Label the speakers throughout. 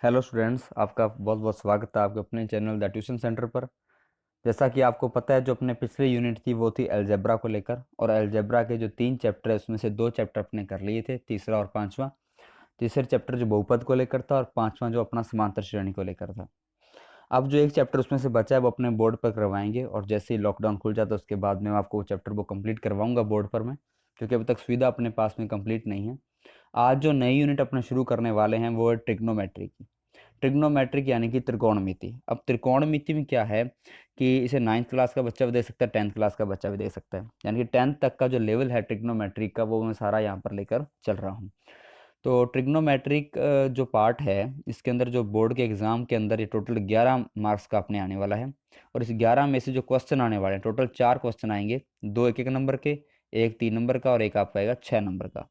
Speaker 1: Hello students, आपका बहुत बहुत स्वागत है आपके अपने चैनल द ट्यूशन सेंटर पर। जैसा कि आपको पता है, जो अपने पिछली यूनिट थी वो थी अलजेब्रा को लेकर, और अलजेब्रा के जो 3 चैप्टर है उसमें से 2 चैप्टर अपने कर लिए थे, तीसरा और पांचवा। तीसरे चैप्टर जो बहुपद को लेकर था, और पांचवा जो अपना समांतर श्रेणी को लेकर था। अब जो एक चैप्टर उसमें से बचा है वो अपने बोर्ड पर करवाएंगे, और जैसे ही लॉकडाउन खुल जाता है उसके बाद में आपको वो चैप्टर वो कंप्लीट करवाऊंगा बोर्ड पर मैं, क्योंकि अभी तक सुविधा अपने पास में कंप्लीट नहीं है। आज जो नई यूनिट अपने शुरू करने वाले हैं वो है ट्रिग्नोमेट्री की। ट्रिग्नोमेट्रिक यानी कि त्रिकोणमिति। अब त्रिकोणमिति में क्या है कि इसे 9th क्लास का बच्चा भी दे सकता है, 10th क्लास का बच्चा भी दे सकता है, यानी कि 10th तक का जो लेवल है ट्रिग्नोमेट्रिक का वो मैं सारा यहाँ पर लेकर चल रहा हूँ। तो ट्रिग्नोमेट्रिक जो पार्ट है, इसके अंदर जो बोर्ड के एग्ज़ाम के अंदर ये टोटल 11 मार्क्स का अपने आने वाला है। और इस 11 में से जो क्वेश्चन आने वाले हैं, टोटल 4 क्वेश्चन आएंगे, 2 1 1 नंबर के, एक 3 नंबर का और एक आपका आएगा 6 नंबर का।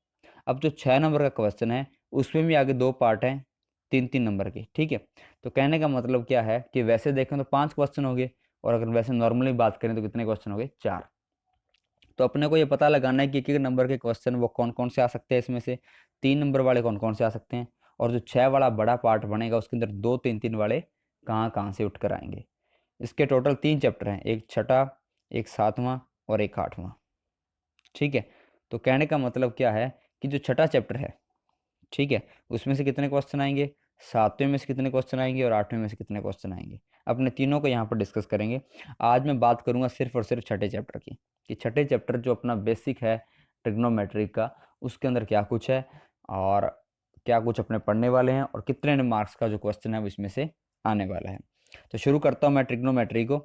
Speaker 1: अब जो 6 नंबर का क्वेश्चन है उसमें भी आगे 2 पार्ट हैं, 3 3 नंबर के। ठीक है। तो कहने का मतलब क्या है कि वैसे देखें तो 5 क्वेश्चन हो गए, और अगर वैसे नॉर्मली बात करें तो कितने क्वेश्चन हो गए? 4। तो अपने को ये पता लगाना है कि एक एक नंबर के क्वेश्चन वो कौन कौन से आ सकते हैं, इसमें से 3 नंबर वाले कौन कौन से आ सकते हैं, और जो 6 वाला बड़ा पार्ट बनेगा उसके अंदर 2 3 3 वाले कहाँ कहाँ से उठ कर आएंगे। इसके टोटल 3 चैप्टर हैं, एक छठा, एक सातवां और एक आठवां। ठीक है। तो कहने का मतलब क्या है कि जो छठा चैप्टर है, ठीक है, उसमें से कितने क्वेश्चन आएंगे, सातवें में से कितने क्वेश्चन आएंगे, और आठवें में से कितने क्वेश्चन आएंगे। अपने तीनों को यहाँ पर डिस्कस करेंगे। आज मैं बात करूंगा सिर्फ और सिर्फ छठे चैप्टर की, कि छठे चैप्टर जो अपना बेसिक है ट्रिग्नोमेट्री का, उसके अंदर क्या कुछ है, और क्या कुछ अपने पढ़ने वाले हैं, और कितने मार्क्स का जो क्वेश्चन है वो इसमें से आने वाला है। तो शुरू करता हूँ मैं ट्रिग्नोमेट्री को।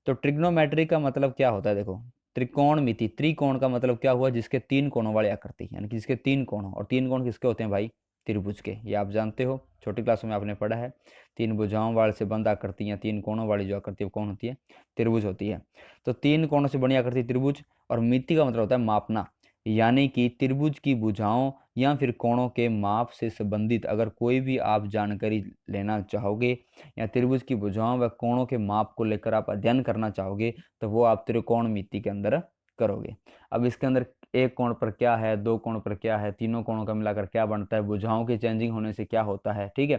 Speaker 1: तो ट्रिग्नोमेट्री का मतलब क्या होता है, देखो, त्रिकोणमिति, त्रिकोण का मतलब क्या हुआ, जिसके 3 कोणों वाली आकृति, यानी कि जिसके 3 कोण हो। और 3 कोण किसके होते हैं भाई? त्रिभुज के। ये आप जानते हो, छोटी क्लासों में आपने पढ़ा है। 3 भुजाओं वाले से बंद आकृति या 3 कोणों वाली जो आकृति वो कौन होती है? त्रिभुज होती है। तो 3 कोणों से बनी आकृति त्रिभुज। और मिति का मतलब होता है मापना, यानी कि त्रिभुज की भुजाओं या फिर कोणों के माप से संबंधित अगर कोई भी आप जानकारी लेना चाहोगे, या त्रिभुज की भुजाओं व कोणों के माप को लेकर आप अध्ययन करना चाहोगे, तो वो आप त्रिकोणमिति के अंदर करोगे। अब इसके अंदर एक कोण पर क्या है, 2 कोण पर क्या है, तीनों कोणों का मिलाकर क्या बनता है, भुजाओं के चेंजिंग होने से क्या होता है। ठीक है।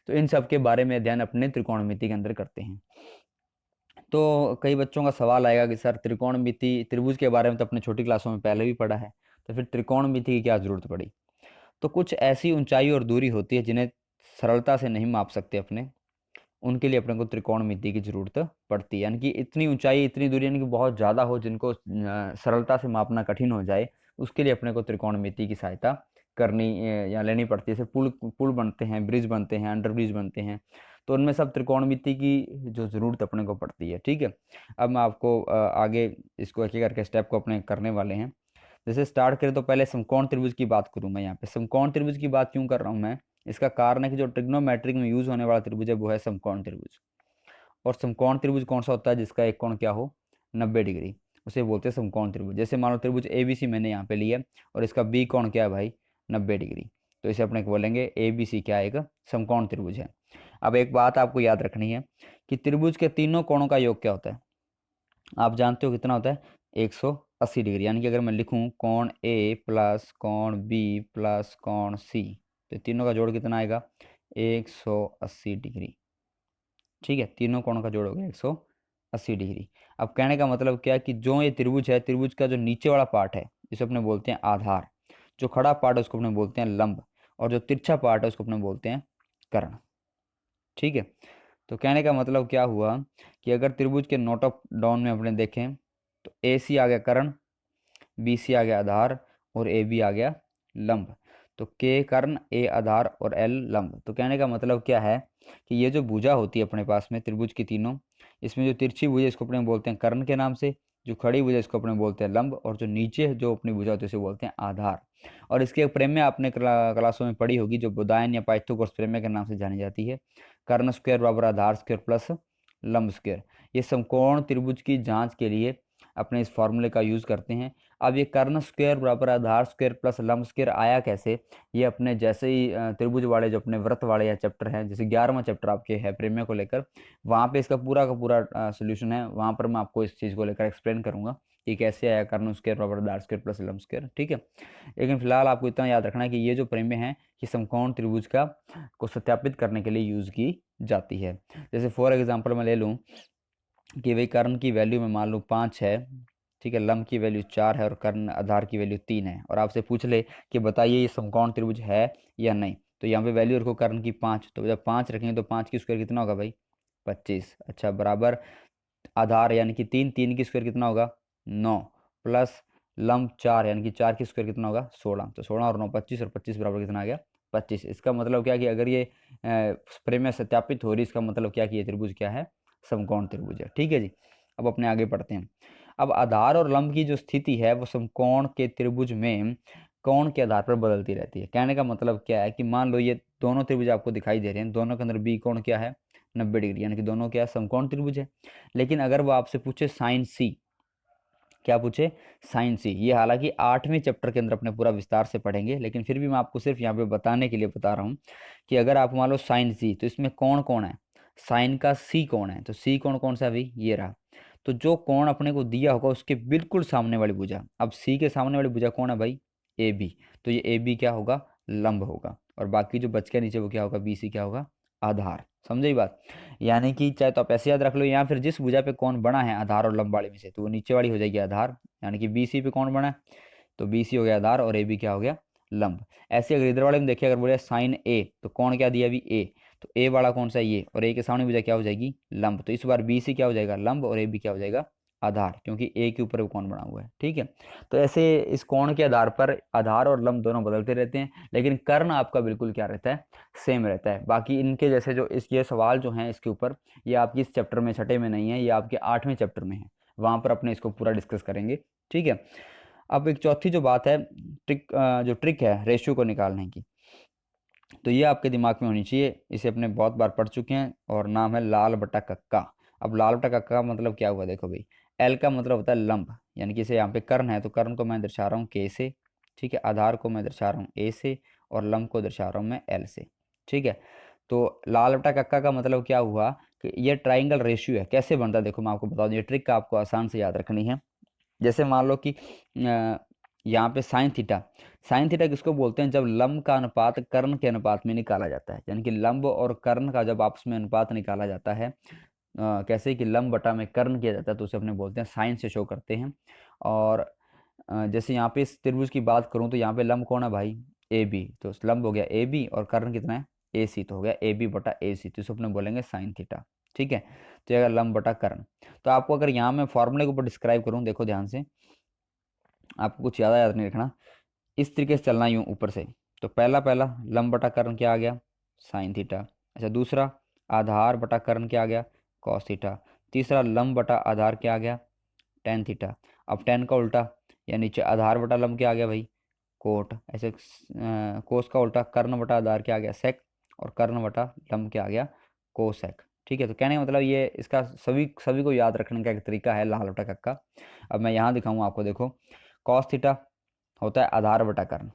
Speaker 1: तो इन सब के बारे में अध्ययन अपने त्रिकोणमिति के अंदर करते हैं। तो कई बच्चों का सवाल आएगा कि सर, त्रिकोणमिति त्रिभुज के बारे में तो अपने छोटी क्लासों में पहले भी पढ़ा है, तो फिर त्रिकोणमिति की क्या जरूरत पड़ी? तो कुछ ऐसी ऊंचाई और दूरी होती है जिन्हें सरलता से नहीं माप सकते अपने, उनके लिए अपने को त्रिकोणमिति की जरूरत पड़ती है। यानी कि इतनी ऊंचाई, इतनी दूरी, यानी कि बहुत ज़्यादा हो, जिनको सरलता से मापना कठिन हो जाए, उसके लिए अपने को त्रिकोणमिति की सहायता करनी या लेनी पड़ती है। जैसे पुल पुल बनते हैं, ब्रिज बनते हैं, अंडर ब्रिज बनते हैं, तो उनमें सब त्रिकोणमिति की जो ज़रूरत अपने को पड़ती है। ठीक है। अब मैं आपको आगे इसको एक एक करके स्टेप को अपने करने वाले हैं। जैसे स्टार्ट करें तो पहले समकोण त्रिभुज की बात करूँ मैं। यहाँ पे समकोण त्रिभुज की बात क्यों कर रहा हूँ मैं? इसका कारण है कि जो ट्रिग्नोमेट्रिक में यूज होने वाला त्रिभुज है वो है समकोण त्रिभुज। और समकोण त्रिभुज कौन सा होता है? जिसका एक कोण क्या हो, 90 डिग्री, उसे बोलते हैं समकोण त्रिभुज। जैसे मान लो त्रिभुज ABC मैंने यहाँ पे लिया, और इसका बी कोण क्या है भाई? 90 डिग्री। तो इसे अपने बोलेंगे ABC क्या है? एक समकोण त्रिभुज है। अब एक बात आपको याद रखनी है कि त्रिभुज के तीनों कोणों का योग क्या होता है? आप जानते हो कितना होता है? 180 डिग्री। यानी कि अगर मैं लिखूं कोण A प्लस कोण B प्लस कोण C, तो तीनों का जोड़ कितना आएगा? 180 डिग्री। ठीक है। तीनों कोणों का जोड़ हो गया 180 डिग्री। अब कहने का मतलब क्या है कि जो ये त्रिभुज है, त्रिभुज का जो नीचे वाला पार्ट है जिसे अपने बोलते हैं आधार, जो खड़ा पार्ट है उसको अपने बोलते हैं लंब, और जो तिरछा पार्ट है उसको अपने बोलते हैं कर्ण। ठीक है। तो कहने का मतलब क्या हुआ कि अगर त्रिभुज के नोट ऑफ डाउन में अपने देखें तो AC आ गया कर्ण, BC आ गया आधार, और AB आ गया लंब। तो K कर्ण, A आधार और L लंब। तो कहने का मतलब क्या है कि ये जो भुजा होती है अपने पास में त्रिभुज की तीनों, इसमें जो तिरछी भुजा इसको अपने बोलते हैं कर्ण के नाम से, जो खड़ी भुजा इसको अपने बोलते हैं लंब, और जो नीचे जो अपनी भुजा होती है उसे बोलते हैं आधार। और इसके एक प्रमेय आपने क्लासों में पढ़ी होगी, जो बुदायन या पाइथागोरस प्रमेय के नाम से जानी जाती है। कर्ण स्क्वायर बराबर आधार स्क्वायर प्लस लंब स्क्वायर। ये समकोण त्रिभुज की जांच के लिए अपने इस फॉर्मूले का यूज़ करते हैं। अब ये कर्ण स्क्वायर बराबर आधार स्क्वायर प्लस लंब स्क्वायर आया कैसे, ये अपने जैसे ही त्रिभुज वाले जो अपने व्रत वाले या चैप्टर हैं, जैसे 11वां चैप्टर आपके है प्रेम्य को लेकर, वहाँ पे इसका पूरा का पूरा सोल्यूशन है, वहाँ पर मैं आपको इस चीज़ को लेकर एक्सप्लेन करूँगा कि कैसे आया कर्ण स्क्वायर बराबर आधार स्क्वायर प्लस लंब स्क्वायर, ठीक है। लेकिन फिलहाल आपको इतना याद रखना है कि ये जो प्रेम्य है कि समकोण त्रिभुज का को सत्यापित करने के लिए यूज़ की जाती है। जैसे फॉर एग्जाम्पल मैं ले लूँ कि भाई कर्ण की वैल्यू में मान लूँ 5 है, ठीक है, लंब की वैल्यू 4 है और कर्ण आधार की वैल्यू 3 है, और आपसे पूछ ले कि बताइए ये समकोण त्रिभुज है या नहीं, तो यहाँ पे वैल्यू रखो कर्ण की 5, तो जब 5 रखेंगे तो 5 की स्क्वायर कितना होगा भाई 25। अच्छा, बराबर आधार यानी कि 3, 3 की स्क्वायर कितना होगा 9, प्लस लंब 4 यानी कि 4 की स्क्वायर कितना होगा 16, तो 16 और 9 25, और 25 बराबर कितना आ गया 25। इसका मतलब क्या कि अगर ये प्रेम्य सत्यापित हो रही, इसका मतलब क्या कि ये त्रिभुज क्या है, समकोण त्रिभुज है, ठीक है जी। अब अपने आगे बढ़ते हैं। अब आधार और लंब की जो स्थिति है वो समकोण के त्रिभुज में कोण के आधार पर बदलती रहती है। कहने का मतलब क्या है कि मान लो ये दोनों त्रिभुज आपको दिखाई दे रहे हैं, दोनों के अंदर बी कोण क्या है 90 डिग्री, यानी कि दोनों क्या है समकोण त्रिभुज है। लेकिन अगर वो आपसे पूछे साइन सी, क्या पूछे साइन सी, ये हालांकि 8वें चैप्टर के अंदर अपने पूरा विस्तार से पढ़ेंगे, लेकिन फिर भी मैं आपको सिर्फ यहाँ पे बताने के लिए बता रहा हूँ कि अगर आप मान लो साइन सी, तो इसमें कौन कौन है, साइन का सी कौन है, तो सी कौन कौन सा भाई ये रहा। तो जो कोण अपने को दिया होगा उसके बिल्कुल सामने वाली भुजा, अब सी के सामने वाली भुजा कौन है भाई ए बी, तो ये ए बी क्या होगा लंब होगा, और बाकी जो बच के नीचे वो क्या होगा बी सी क्या होगा आधार। समझे ये बात, यानी कि चाहे तो आप ऐसे याद रख लो, या फिर जिस भुजा पे कौन बना है आधार और लंब वाले में से, तो वो नीचे वाली हो जाएगी आधार, यानी कि बी सी पे कौन बना है, तो बी सी हो गया आधार और ए बी क्या हो गया लंब। ऐसे अगर इधर वाले में देखिए, अगर बोले साइन ए, तो कौन क्या दिया अभी ए, तो ए वाला कौन सा ये, और ए के सामने भुजा क्या हो जाएगी लंब, तो इस बार बी सी क्या हो जाएगा लंब और ए बी क्या हो जाएगा आधार, क्योंकि ए के ऊपर वो कौन बना हुआ है, ठीक है। तो ऐसे इस कोण के आधार पर आधार और लंब दोनों बदलते रहते हैं, लेकिन कर्ण आपका बिल्कुल क्या रहता है सेम रहता है। बाकी इनके जैसे जो इस ये सवाल जो हैं इसके ऊपर, ये आपकी इस चैप्टर में छठे में नहीं है, ये आपके 8वें चैप्टर में है, वहाँ पर अपने इसको पूरा डिस्कस करेंगे, ठीक है। अब एक चौथी जो बात है जो ट्रिक है रेशियो को निकालने की, तो ये आपके दिमाग में होनी चाहिए, इसे अपने बहुत बार पढ़ चुके हैं, और नाम है लाल बटा कक्का। अब लाल बटा कक्का का मतलब क्या हुआ देखो भाई, एल का मतलब होता है लंब, यानी कि इसे यहाँ पे कर्ण है तो कर्ण को मैं दर्शा रहा हूँ के से, ठीक है, आधार को मैं दर्शा रहा हूँ ए से, और लंब को दर्शा रहा हूँ मैं एल से, ठीक है। तो लाल बटा कक्का का मतलब क्या हुआ कि ये ट्राइंगल रेशियो है। कैसे बनता है देखो मैं आपको बता दूँ, ये ट्रिक आपको आसान से याद रखनी है। जैसे मान लो कि यहाँ पे साइन थीटा, साइन थीटा किसको बोलते हैं, जब लंब का अनुपात कर्ण के अनुपात में निकाला जाता है, यानी कि लंब और कर्ण का जब आपस में अनुपात निकाला जाता है, कैसे कि लंब बटा में कर्ण किया जाता है, तो उसे अपने बोलते हैं साइन से शो करते हैं। और जैसे यहाँ पे इस त्रिभुज की बात करूँ तो यहाँ पे लंब कौन है भाई ए बी, तो लंब हो गया ए बी और कर्ण कितना है ए सी, तो हो गया ए बी बटा ए सी, तो इसे अपने बोलेंगे साइन थीटा, ठीक है। तो ये लंब बटा कर्ण। तो आपको अगर यहाँ मैं फॉर्मूले के ऊपर डिस्क्राइब करूँ, देखो ध्यान से, आपको कुछ ज़्यादा याद नहीं रखना, इस तरीके से चलना यूँ ऊपर से। तो पहला पहला लंब बटा कर्ण क्या आ गया साइन थीटा। अच्छा, दूसरा आधार बटा कर्ण क्या आ गया कॉस थीटा। तीसरा लंब बटा आधार क्या आ गया टेन थीटा। अब टेन का उल्टा, या नीचे आधार बटा लंब क्या आ गया भाई कोट। ऐसे कोस का उल्टा कर्ण बटा आधार क्या आ गया सेक, और कर्ण बटा लंब क्या आ गया कोसेक, ठीक है। तो कहने का मतलब ये इसका सभी सभी को याद रखने का एक तरीका है लाल बटा कक्का। अब मैं यहाँ दिखाऊँ आपको, देखो कॉस थीटा होता है आधार बटा कर्ण,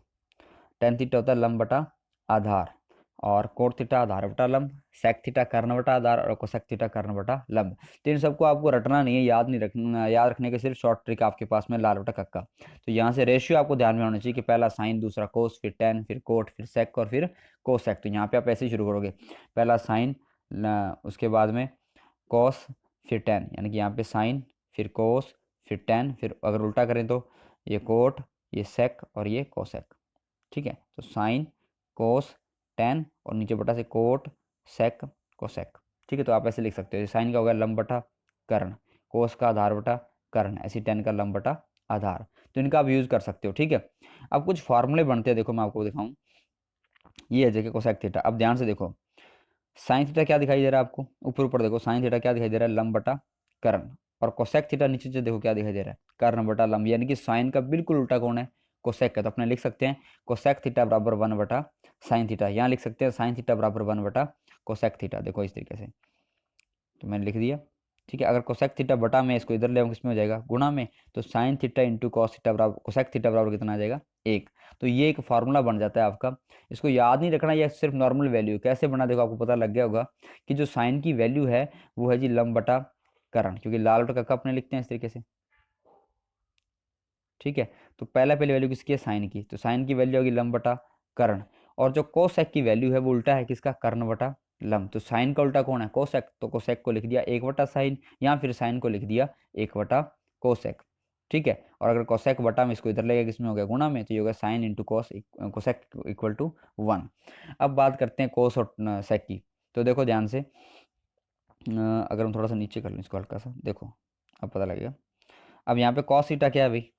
Speaker 1: टेन थीटा होता है लंब बटा आधार, और कोट थीटा आधार बटा लंब, सेक थीटा कर्ण बटा आधार, और कोसेक थीटा कर्ण बटा लंब। तो इन सबको आपको रटना नहीं है, याद नहीं रखना, याद रखने के सिर्फ शॉर्ट ट्रिक आपके पास में लाल बटा कक्का। तो यहाँ से रेशियो आपको ध्यान में होना चाहिए कि पहला साइन, दूसरा कोस, फिर टेन, फिर कोट, फिर सेक और फिर कोसेक। तो यहाँ पे आप ऐसे ही शुरू करोगे, पहला साइन, उसके बाद में कॉस, फिर टेन, यानी कि यहाँ पे साइन, फिर कोस, फिर टेन, फिर अगर उल्टा करें तो ये कोट, ये सेक और ये कोसेक, ठीक है। तो साइन कोस टेन और नीचे बटा से कोट सेक कोसेक, ठीक है। तो आप ऐसे लिख सकते हो, साइन का हो गया लंब बटा कर्ण, कोस का आधार बटा कर्ण, ऐसी टेन का लंब बटा आधार। तो इनका आप यूज़ कर सकते हो, ठीक है। अब कुछ फार्मूले बनते हैं, देखो मैं आपको दिखाऊं, ये है जगह कोसेक थीटा। अब ध्यान से देखो, साइन थीटा क्या दिखाई दे रहा है आपको, ऊपर ऊपर देखो साइन थीटा क्या दिखाई दे रहा है लंब बटा कर्ण, और कोसेक थीटा नीचे से देखो क्या दिखाई दे रहा है कर्ण बटा लंब, यानी कि साइन का बिल्कुल उल्टा कौन है कोसेक का। तो अपने लिख सकते हैं कोसेक थीटा बराबर 1 बटा साइन थीटा, यहाँ लिख सकते हैं साइन थीटा बराबर 1 बटा कोसेक थीटा, देखो इस तरीके से। तो मैंने लिख दिया, ठीक है। अगर कोसेक थीटा बटा में इसको इधर ले आऊँ किसमें हो जाएगा, गुणा में, तो sine theta into cos theta बराबर कोसेक थीटा बराबर कितना आ जाएगा, 1। तो ये एक फार्मूला बन जाता है आपका। इसको याद नहीं रखना, यह सिर्फ नॉर्मल वैल्यू कैसे बना, देखो आपको पता लग गया होगा कि जो साइन की वैल्यू है वो है जी लंब बटा करण, क्योंकि लाल बटा कक्का अपने लिखते हैं इस तरीके से। ठीक है। तो पहली वैल्यू किसकी है, साइन की, तो साइन की वैल्यू होगी लंब बटा कर्ण। और जो कोसेक की वैल्यू है वो उल्टा है किसका, कर्ण बटा लंब। तो साइन का उल्टा कौन है, कोसेक, तो कोसेक को लिख दिया 1/साइन, या फिर साइन को लिख दिया 1/कोसेक। ठीक है। और अगर कोसेक बटा में इसको इधर लेगा किसमें हो गया, गुणा में, तो ये होगा sine into cos cosec equal to 1। अब बात करते हैं कोस और सेक की। तो देखो ध्यान से, अगर हम थोड़ा सा नीचे कर लें इसको हल्का सा, देखो अब पता लगेगा। अब यहाँ पे कॉस थीटा क्या है भाई,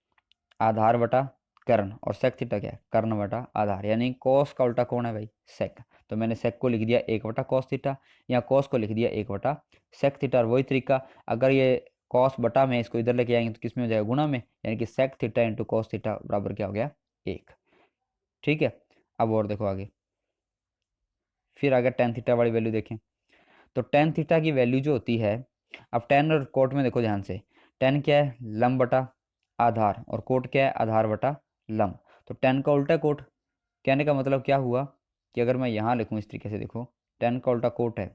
Speaker 1: आधार बटा कर्ण, और सेक थीटा क्या है, कर्ण बटा आधार, यानी कॉस का उल्टा कौन है भाई, सेक। तो मैंने सेक को लिख दिया 1/कॉस थीटा, या कॉस को लिख दिया 1/सेक थीटा। और वही तरीका, अगर ये कॉस बटा में इसको इधर लेके आएंगे तो किस में हो जाएगा, गुणा में, यानी कि sec theta into cos theta बराबर क्या हो गया, 1। ठीक है। अब और देखो आगे, फिर अगर टेन थीटा वाली वैल्यू देखें, तो टेन थीटा की वैल्यू जो होती है, अब टेन और कोट में देखो ध्यान से, टेन क्या है, लंब बटा आधार, और कोट क्या है, आधार बटा लंब। तो टेन का उल्टा कोट, कहने का मतलब क्या हुआ कि अगर मैं यहाँ लिखूँ इस तरीके से, देखो टेन का उल्टा कोट है,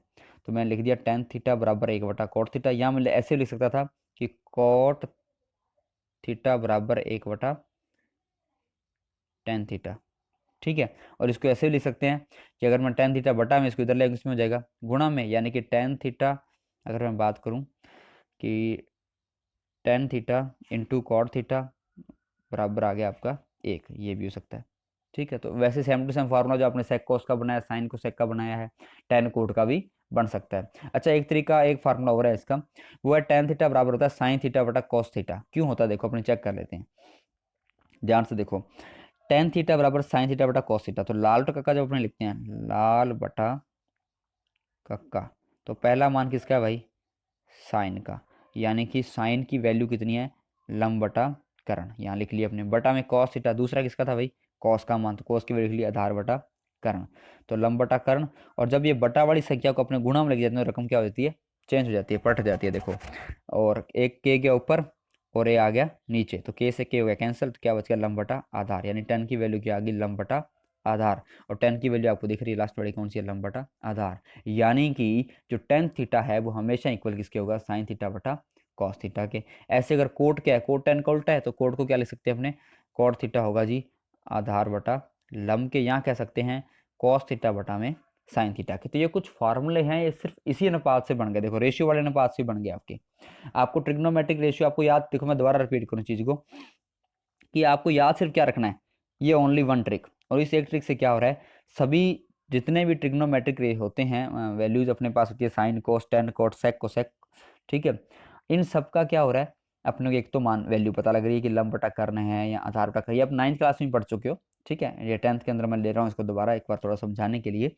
Speaker 1: तो मैंने लिख दिया टेन थीटा बराबर 1/कोट थीटा, या मैं ऐसे लिख सकता था कि कोट थीटा बराबर 1/टेन थीटा। ठीक है। और इसको ऐसे भी लिख सकते हैं कि अगर मैं टेन थीटा बटा में इसको इधर ले इसमें हो जाएगा गुणा में, यानी कि टेन थीटा, अगर मैं बात करूं कि tan theta into cot theta बराबर आ गया आपका 1, ये भी हो सकता है। ठीक है। तो वैसे सेम टू सेम फार्मूला जो आपने सेक कोस का बनाया, साइन को सेक का बनाया है, टेन कोट का भी बन सकता है। अच्छा, एक तरीका, एक फार्मूला हो रहा है इसका, वो है टेन थीटा बराबर होता है साइन थीटा बटा कॉस थीटा। क्यों होता है देखो, अपने चेक कर लेते हैं ध्यान से। देखो टेन थीटा बराबर साइन थीटा बटा कॉस थीटा, तो लाल बटा कक्का जब अपने लिखते हैं, लाल बटा कक्का, तो पहला मान किसका है भाई, साइन का, यानी कि साइन की वैल्यू कितनी है, लंब बटा कर्ण, यहाँ लिख लिया अपने, बटा में कॉस थीटा, दूसरा किसका था भाई, कॉस का मान, तो कॉस की वैल्यू लिख लिया आधार बटा कर्ण, तो लंब बटा कर्ण। और जब ये बटा वाली संख्या को अपने गुणा में लग जाते हैं, रकम क्या हो जाती है, चेंज हो जाती है, पलट जाती है। देखो, और एक के गया ऊपर और ए आ गया नीचे, तो के से के हो गया कैंसिल, तो क्या बच गया, लंब बटा आधार, यानी टेन की वैल्यू क्या आ गई, लंब बटा आधार। और टेन की वैल्यू आपको दिख रही है लास्ट वाली कौन सी है, लंब बटा आधार। यानी कि जो टेन थीटा है वो हमेशा इक्वल किसके होगा, साइन थीटा बटा कॉस थीटा के। ऐसे अगर कोट क्या है, कोट टेन का उल्टा है, तो कोट को क्या लिख सकते हैं अपने, कॉट थीटा होगा जी आधार बटा लंब के, यहाँ कह सकते हैं कॉस थीटा बटा में साइन थीटा के। तो ये कुछ फार्मूले हैं, ये सिर्फ इसी अनुपात से बन गए, देखो रेशियो वाले अनुपात से बन गए आपके। आपको ट्रिग्नोमेट्रिक रेशियो आपको याद, देखो मैं दोबारा रिपीट करूँ चीज़ को, कि आपको याद सिर्फ क्या रखना है, ये ओनली वन ट्रिक। और इस एक ट्रिक से क्या हो रहा है, सभी जितने भी ट्रिग्नोमेट्रिक रे होते हैं, वैल्यूज अपने पास होती है, sine cos tan cot sec cosec, ठीक है, इन सब का क्या हो रहा है, अपने को एक तो मान वैल्यू पता लग रही है कि लंब बटा कर्ण है या आधार बटा कर्ण, ये आप 9th क्लास में पढ़ चुके हो। ठीक है, ये 10th के अंदर मैं ले रहा हूँ इसको दोबारा एक बार थोड़ा समझाने के लिए,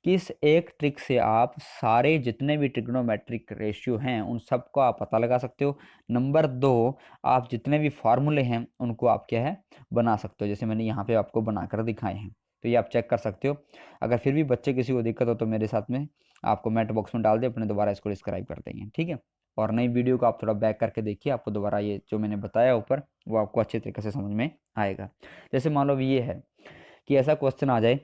Speaker 1: कि इस एक ट्रिक से आप सारे जितने भी ट्रिग्नोमेट्रिक रेशियो हैं उन सब को आप पता लगा सकते हो। नंबर 2, आप जितने भी फार्मूले हैं उनको आप क्या है, बना सकते हो, जैसे मैंने यहाँ पे आपको बनाकर दिखाए हैं। तो ये आप चेक कर सकते हो। अगर फिर भी बच्चे किसी को दिक्कत हो तो मेरे साथ में आपको कमेंट बॉक्स में डाल दे, अपने दोबारा इसको डिस्क्राइब कर देंगे। ठीक है। और नई वीडियो को आप थोड़ा बैक करके देखिए, आपको दोबारा ये जो मैंने बताया ऊपर वो आपको अच्छे तरीके से समझ में आएगा। जैसे मान लो ये है कि ऐसा क्वेश्चन आ जाए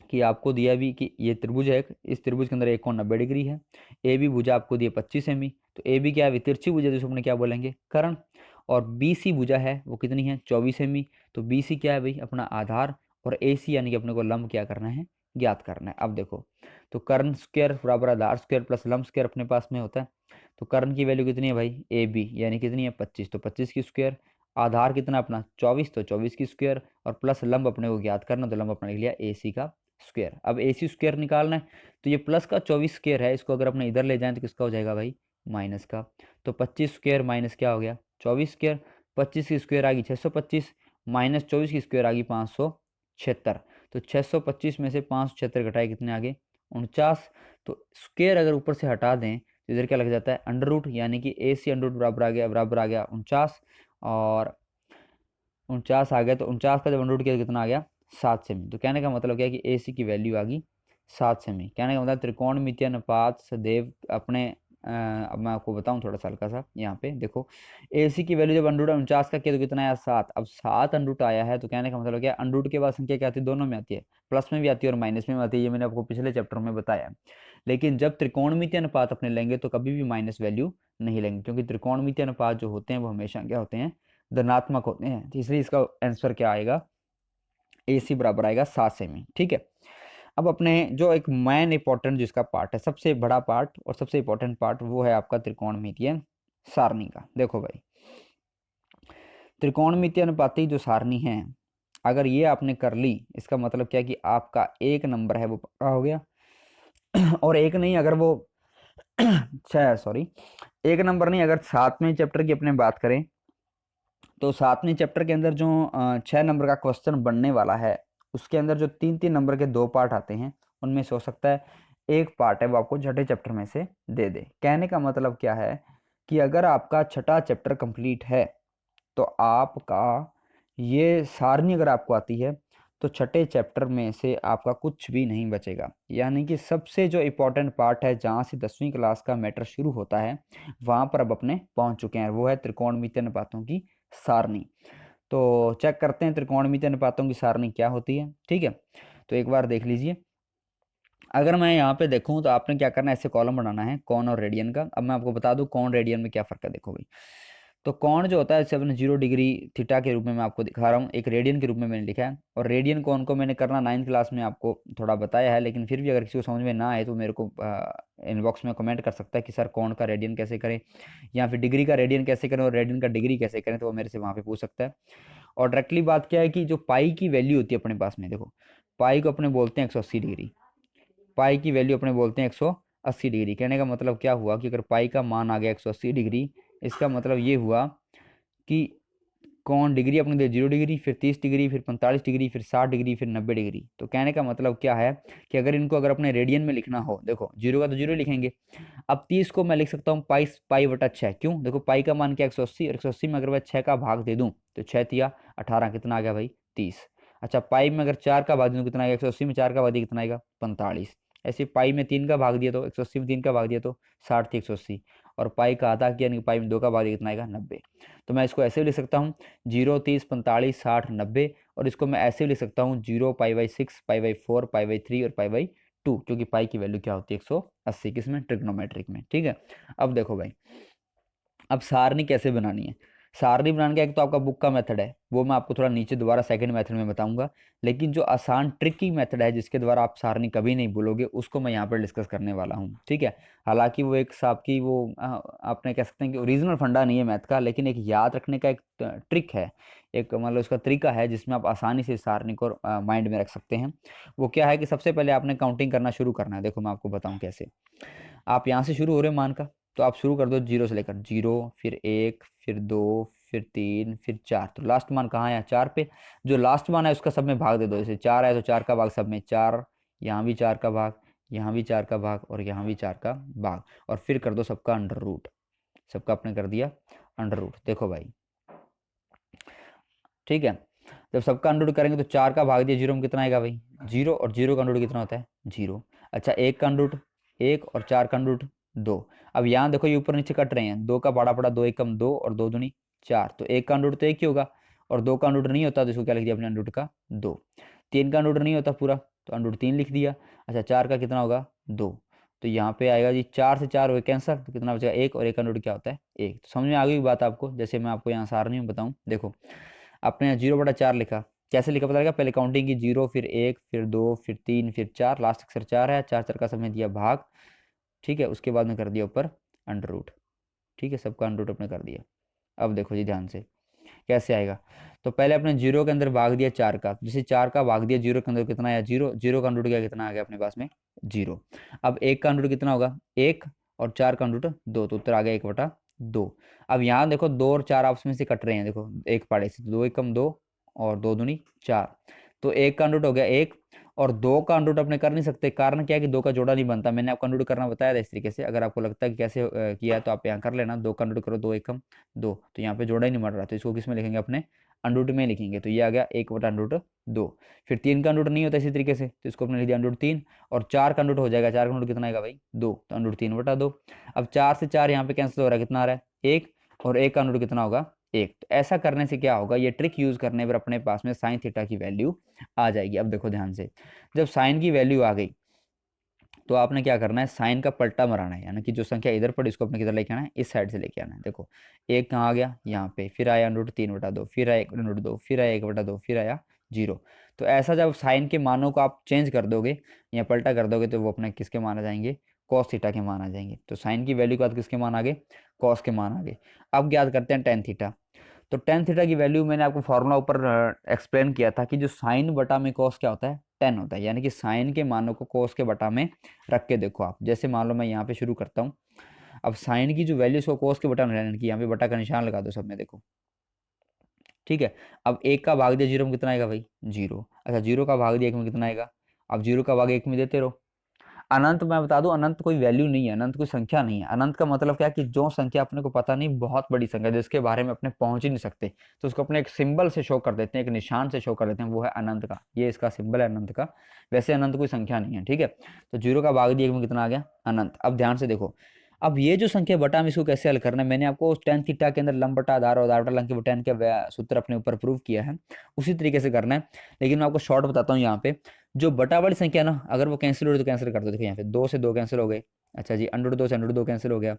Speaker 1: कि आपको दिया भी कि ये त्रिभुज है, इस त्रिभुज के अंदर एक कोण 90 डिग्री है, ए बी भुजा आपको दिए 25 सेमी, तो ए बी क्या है, तिरछी भुजा, जिसको अपने क्या बोलेंगे, कर्ण। और बी सी भुजा है वो कितनी है, 24 सेमी, तो बी सी क्या है भाई, अपना आधार, और ए सी यानी कि अपने को लंब क्या करना है, ज्ञात करना है। अब देखो, तो कर्ण स्क्वायर बराबर आधार स्क्वायर प्लस लंब स्क्वायर अपने पास में होता है। तो कर्ण की वैल्यू कितनी है भाई, ए बी यानी कितनी है 25, तो 25 की स्क्वायर, आधार कितना अपना 24, तो 24 की स्क्वायर, और प्लस लंब अपने को ज्ञात करना, तो लंब अपने लिख लिया ए सी का स्क्वायर। अब ए सी स्क्वायर निकालना है, तो ये प्लस का 24 स्क्वायर है, इसको अगर अपने इधर ले जाएं तो किसका हो जाएगा भाई, माइनस का। तो 25 स्क्वायर माइनस क्या हो गया, 24 स्क्वायर, 25 की स्क्वायर आ गई 625, माइनस 24 की स्क्वायर आ गई 576। तो 625 में से 576 घटाए कितने आ गए, 49। तो स्क्वायर अगर ऊपर से हटा दें तो इधर क्या लग जाता है, अंडर रूट, यानी कि ए सी अंडर रूट बराबर आ गया 49, और 49 आ गया, तो 49 का जब अंडर रूट किया तो कितना आ गया, 7 सेमी। तो कहने का मतलब क्या है कि ए सी की वैल्यू आ गई 7 सेमी। कहने का मतलब त्रिकोणमितीय अनुपात सदैव अपने अब मैं आपको बताऊं थोड़ा सा हल्का सा, यहाँ पे देखो AC की वैल्यू जब अंडर रूट 49 का किया तो कितना आया 7। अब 7 अंडर रूट आया है तो कहने का मतलब क्या, अंडर रूट के बाद संख्या क्या आती है, दोनों में आती है, प्लस में भी आती है और माइनस में भी आती है, ये मैंने आपको पिछले चैप्टर में बताया। लेकिन जब त्रिकोणमितीय अनुपात अपने लेंगे तो कभी भी माइनस वैल्यू नहीं लेंगे, क्योंकि त्रिकोणमितीय अनुपात जो होते हैं वो हमेशा क्या होते हैं, धनात्मक होते हैं। तो इसलिए इसका आंसर क्या आएगा, AC बराबर आएगा 7 सेमी। ठीक है, अब अपने जो एक मेन इंपॉर्टेंट जिसका पार्ट है, सबसे बड़ा पार्ट और सबसे इंपॉर्टेंट पार्ट, वो है आपका त्रिकोणमितीय सारणी का। देखो भाई, त्रिकोणमितीय अनुपाती जो सारणी है, अगर ये आपने कर ली, इसका मतलब क्या है कि आपका एक नंबर है वो पक्का हो गया। और एक नहीं, अगर वो छह, सॉरी, एक नंबर नहीं, अगर 7वें चैप्टर की अपने बात करें तो 7वें चैप्टर के अंदर जो 6 नंबर का क्वेश्चन बनने वाला है, उसके अंदर जो 3-3 नंबर के 2 पार्ट आते हैं, उनमें से हो सकता है एक पार्ट है वो आपको छठे चैप्टर में से दे दे। कहने का मतलब क्या है कि अगर आपका छठा चैप्टर कंप्लीट है तो आपका ये सारणी अगर आपको आती है तो छठे चैप्टर में से आपका कुछ भी नहीं बचेगा। यानी कि सबसे जो इम्पोर्टेंट पार्ट है, जहाँ से 10वीं क्लास का मैटर शुरू होता है, वहाँ पर अब अपने पहुँच चुके हैं, वो है त्रिकोणमितीय अनुपातों की सारणी। तो चेक करते हैं त्रिकोणमितीय अनुपातों की सारणी क्या होती है। ठीक है, तो एक बार देख लीजिए। अगर मैं यहाँ पे देखूँ तो आपने क्या करना है, ऐसे कॉलम बनाना है कौन और रेडियन का। अब मैं आपको बता दूँ कौन रेडियन में क्या फ़र्क है। देखो भाई, तो कौन जो होता है 0 डिग्री थीटा के रूप में मैं आपको दिखा रहा हूँ, एक रेडियन के रूप में मैंने लिखा है। और रेडियन कौन को मैंने करना 9th क्लास में आपको थोड़ा बताया है, लेकिन फिर भी अगर किसी को समझ में ना आए तो मेरे को इनबॉक्स में कमेंट कर सकता है कि सर कौन का रेडियन कैसे करें, या फिर डिग्री का रेडियन कैसे करें और रेडियन का डिग्री कैसे करें, तो वो मेरे से वहाँ पे पूछ सकता है। और डायरेक्टली बात क्या है कि जो पाई की वैल्यू होती है अपने पास में, देखो पाई को अपने बोलते हैं 180 डिग्री, पाई की वैल्यू अपने बोलते हैं 180 डिग्री। कहने का मतलब क्या हुआ कि अगर पाई का मान आ गया 180 डिग्री, इसका मतलब ये हुआ कि कौन डिग्री अपने दे 0 डिग्री, फिर 30 डिग्री, फिर 45 डिग्री, फिर 60 डिग्री, फिर 90 डिग्री। तो कहने का मतलब क्या है कि अगर इनको अगर अपने रेडियन में लिखना हो, देखो 0 का तो 0 लिखेंगे। अब 30 को मैं लिख सकता हूँ पाई पाई बटा 6। क्यों, देखो पाई का मान क्या 180, और 180 में अगर मैं 6 का भाग दे दूँ तो 6 तिया 18, कितना आ गया भाई 30। अच्छा, पाई में अगर 4 का भाग दे दूँ कितना आएगा, 180 में 4 का भाग दिया कितना आएगा 45। ऐसे पाई में 3 का भाग दिया तो 180 में 3 का भाग दिया तो 60 थी 180। और पाई का आधा किया, यानी पाई में 2 का भाग दिया कितना आएगा 90। तो मैं इसको ऐसे भी लिख सकता हूँ 0, 30, 45, 60, 90। और इसको मैं ऐसे भी लिख सकता हूँ 0, पाई/6, पाई/4, पाई/3 और पाई/2, क्योंकि पाई की वैल्यू क्या होती है 180, किसमें, ट्रिग्नोमेट्रिक में। ठीक है, अब देखो भाई, अब सारणी कैसे बनानी है। सारणी बनाने का एक तो आपका बुक का मेथड है, वो मैं आपको थोड़ा नीचे दोबारा सेकंड मेथड में बताऊंगा। लेकिन जो आसान ट्रिकी मेथड है जिसके द्वारा आप सारणी कभी नहीं भूलोगे, उसको मैं यहाँ पर डिस्कस करने वाला हूँ। ठीक है, हालांकि वो एक साहब की वो आपने कह सकते हैं कि ओरिजिनल फंडा नहीं है मैथ का, लेकिन एक याद रखने का एक ट्रिक है, एक मतलब उसका तरीका है जिसमें आप आसानी से सारणी को माइंड में रख सकते हैं। वो क्या है कि सबसे पहले आपने काउंटिंग करना शुरू करना है। देखो मैं आपको बताऊँ कैसे। आप यहाँ से शुरू हो रहे हो मान का, तो आप शुरू कर दो 0 से लेकर, 0, फिर 1, फिर 2, फिर 3, फिर 4। तो लास्ट मान कहाँ है, 4 पे। जो लास्ट मान है उसका सब में भाग दे दो। जैसे 4 है तो 4 का भाग सब में 4, यहाँ भी 4 का भाग, यहाँ भी 4 का भाग, और यहाँ भी 4 का भाग। और फिर कर दो सबका अंडर रूट, सबका आपने कर दिया अंडर रूट। देखो भाई, ठीक है, जब सबका अंडर रूट करेंगे तो 4 का भाग दिया 0 में कितना आएगा भाई 0, और 0 का अंडर रूट कितना होता है 0। अच्छा, 1 का अंडर रूट 1, और 4 का अंडर रूट 2। अब यहाँ देखो ये ऊपर नीचे कट रहे हैं, 2 का बड़ा पड़ा, 2 एकम 2 और 2 दूनी 4, तो 1 का अंडर रूट तो 1 ही होगा, और 2 का अंडर रूट नहीं होता तो इसको क्या लिख दिया अपने अंडर रूट का 2। 3 का अंडर रूट नहीं होता पूरा, तो अंडर रूट 3 लिख दिया। अच्छा, 4 का कितना होगा 2, तो यहाँ पे आएगा जी 4 से 4 हुए कैंसर, तो कितना बचेगा 1, और 1 का अंडर रूट क्या होता है 1। तो समझ में आ गई बात आपको। जैसे मैं आपको यहाँ सारणी में बताऊँ, देखो आपने यहाँ 0/4 लिखा, कैसे लिखा पता लगा, पहले काउंटिंग की 0, फिर 1, फिर 2, फिर 3, फिर 4, लास्ट अक्षर 4 है, 4 4 का समय दिया भाग। ठीक है, उसके बाद में कर दिया ऊपर अंडर रूट। ठीक है, सबका अंडर रूट अपने कर दिया। अब देखो जी ध्यान से कैसे आएगा। तो पहले अपने 0 के अंदर भाग दिया 4 का, जैसे 4 का भाग दिया 0 के अंदर कितना आया 0, 0 का अंडर रूट क्या कितना आ गया अपने पास में 0। अब 1 का अंडर रूट कितना होगा 1, और 4 का अंडर रूट 2, तो उत्तर आ गया 1/2। अब यहाँ देखो 2 और 4 आपस में से कट रहे हैं, देखो एक पाड़े से, 2 एकम 2 और 2 दूनी 4, तो 1 का अंडर रूट हो गया 1, और 2 का अंडर रूट अपने कर नहीं सकते। कारण क्या है कि 2 का जोड़ा नहीं बनता। मैंने आपको अंडर रूट करना बताया था इस तरीके से, अगर आपको लगता है कि कैसे किया है तो आप यहाँ कर लेना। 2 का अंडर रूट करो, 2 एकम 2, तो यहाँ पे जोड़ा ही नहीं बन रहा, तो इसको किस में लिखेंगे अपने अंडर रूट में लिखेंगे, तो ये आ गया 1/√2। फिर 3 का अंडर रूट नहीं होता इसी तरीके से, तो इसको अपने लिख दिया अंडर रूट 3। और 4 का अंडर रूट हो जाएगा, 4 का अंडर रूट कितना आएगा भाई 2, तो अंडर रूट 3/2। अब 4 से 4 यहाँ पे कैंसिल हो रहा है, कितना आ रहा है 1, और 1 का अंडर रूट कितना होगा 1। तो ऐसा करने से क्या होगा, ये ट्रिक यूज करने पर अपने पास में साइन थीटा की वैल्यू आ जाएगी। अब देखो ध्यान से, जब साइन की वैल्यू आ गई तो आपने क्या करना है, साइन का पलटा मराना है, यानी कि जो संख्या इधर पड़ी इसको अपने किधर लेके आना है, इस साइड से लेके आना है। देखो एक कहाँ आ गया यहाँ पे, फिर आया अंडर रूट 3/2, फिर आया 1/2, फिर आया 1/2, फिर आया 0। तो ऐसा जब साइन के मानों को आप चेंज कर दोगे या पलटा कर दोगे तो वो अपने किसके मान आ जाएंगे, कॉस थीटा के मान आ जाएंगे। तो साइन की वैल्यू के बाद किसके मान आ गए, कॉस के मान आ गए। अब ज्ञात करते हैं टेन थीटा। तो टेन थीटा की वैल्यू मैंने आपको फॉर्मूला ऊपर एक्सप्लेन किया था कि जो साइन बटा में कॉस क्या होता है, टेन होता है। यानी कि साइन के मानों को कॉस के बटा में रख के देखो आप, जैसे मान लो मैं यहाँ पे शुरू करता हूँ। अब साइन की जो वैल्यू को कॉस के बटा में, यानी कि यहाँ पे बटा का निशान लगा दो सब में, देखो ठीक है। अब 1 का भाग दिया 0 में कितना आएगा भाई 0। अच्छा 0 का भाग दिया 1 में कितना आएगा, अब 0 का भाग 1 में देते रहो। अनंत मैं बता दूं, अनंत कोई वैल्यू नहीं है, अनंत कोई संख्या नहीं है। अनंत का मतलब क्या है कि जो संख्या अपने को पता नहीं, बहुत बड़ी संख्या जिसके बारे में अपने पहुंच ही नहीं सकते, तो उसको अपने एक सिंबल से शो कर देते हैं, एक निशान से शो कर देते हैं, वो है अनंत का। ये इसका सिंबल है अनंत का। वैसे अनंत कोई संख्या नहीं है, ठीक है। तो 0 का भाग दिया 1 में कितना आ गया अनंत। अब ध्यान से देखो, अब ये जो संख्या बटा में इसको कैसे हल करना है, मैंने आपको टेन थीटा के अंदर लंब बटा आधार और आधार बटा लंब के टेन का सूत्र अपने ऊपर प्रूव किया है, उसी तरीके से करना है। लेकिन मैं आपको शॉर्ट बताता हूँ, यहाँ पे जो बटा वाली संख्या ना, अगर वो कैंसिल हो रही तो कैंसिल कर दो। देखो यहाँ पे 2 से 2 कैंसिल हो गए। अच्छा जी, अंडर 2 से अंडर 2 कैंसिल हो गया,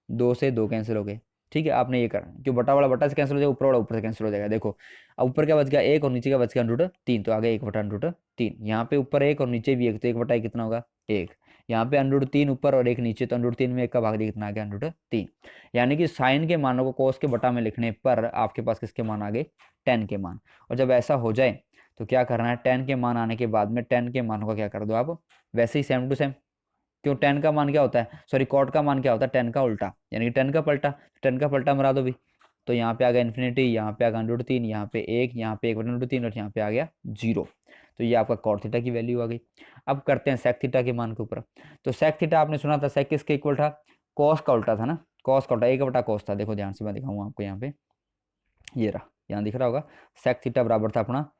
Speaker 1: 2 से 2 कैंसिल हो गए। ठीक है, आपने ये कर, जो बटा वाला बटा से कैंसिल हो जाएगा, ऊपर वाला ऊपर से कैंसिल हो जाएगा। देखो अब ऊपर क्या बच गया 1 और नीचे क्या बच गया अंडर रूट 3, तो आ गया 1/√3। यहाँ पे ऊपर 1 और नीचे भी 1, तो 1/1 कितना होगा 1। यहाँ पे अंडर रूट 3 ऊपर और 1 नीचे, तो अंडर रूट 3 में 1 का भाग दिया कितना आ गया अंडर रूट 3। यानी कि साइन के मानों को कोस के बटा में लिखने पर आपके पास किसके मान आ गए, टेन के मान। और जब ऐसा हो जाए तो क्या करना है, टेन के मान आने के बाद में टेन के मानों का क्या कर दो आप, वैसे ही सेम टू सेम। क्यों, टेन का मान क्या होता है, सॉरी कॉट का मान क्या होता है, टेन का उल्टा, यानी कि टेन का पलटा। टेन का पलटा मरा दो भी, तो यहाँ पे आ गया इन्फिनिटी, यहाँ पे आ गया अंडर रूट 3, यहाँ पे 1, यहाँ पे 1/√3 और यहाँ पे आ गया 0। तो ये आपका कॉट थीटा की वैल्यू आ गई। अब करते हैं सेक थीटा के मान के ऊपर। तो सेक थीटा आपने सुना था, सेक किसके इक्वल था, कॉस का उल्टा था ना, कॉस का उल्टा 1/cos था। देखो ध्यान से मैं दिखाऊंगा आपको, यहाँ पे ये रहा, यहाँ दिख रहा होगा, सेक थीटा बराबर था अपना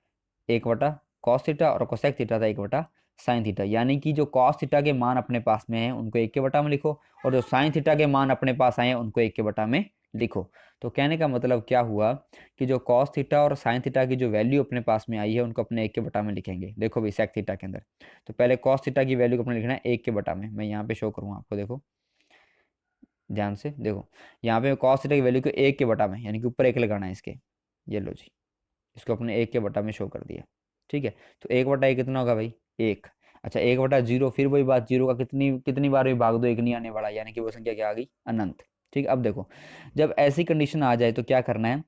Speaker 1: 1/cos थीटा, और कोसेक थीटा था 1/sin थीटा। यानी कि जो cos थीटा के मान अपने पास में है उनको 1 के बटा में लिखो, और जो sin थीटा के मान अपने पास आए हैं उनको 1 के बटा में लिखो। तो कहने का मतलब क्या हुआ कि जो cos थीटा और sin थीटा की जो वैल्यू अपने पास में आई है उनको अपने 1 के बटा में लिखेंगे। देखो भाई सेक थीटा के अंदर, तो पहले cos थीटा की वैल्यू को अपने लिखना है 1 के बटा में। मैं यहाँ पे शो करूँगा आपको, देखो ध्यान से देखो, यहाँ पे cos थीटा की वैल्यू को 1 के बटा में, यानी कि ऊपर 1 लगाना है इसके, ये लो जी, इसको अपने 1 के बटा में शो कर दिया। ठीक है, तो 1/1 कितना होगा भाई 1। अच्छा 1/0, फिर वही बात, 0 का कितनी कितनी बार भी भाग दो 1 नहीं आने वाला, यानी कि वो संख्या क्या आ गई अनंत। ठीक है, अब देखो जब ऐसी कंडीशन आ जाए तो क्या करना है,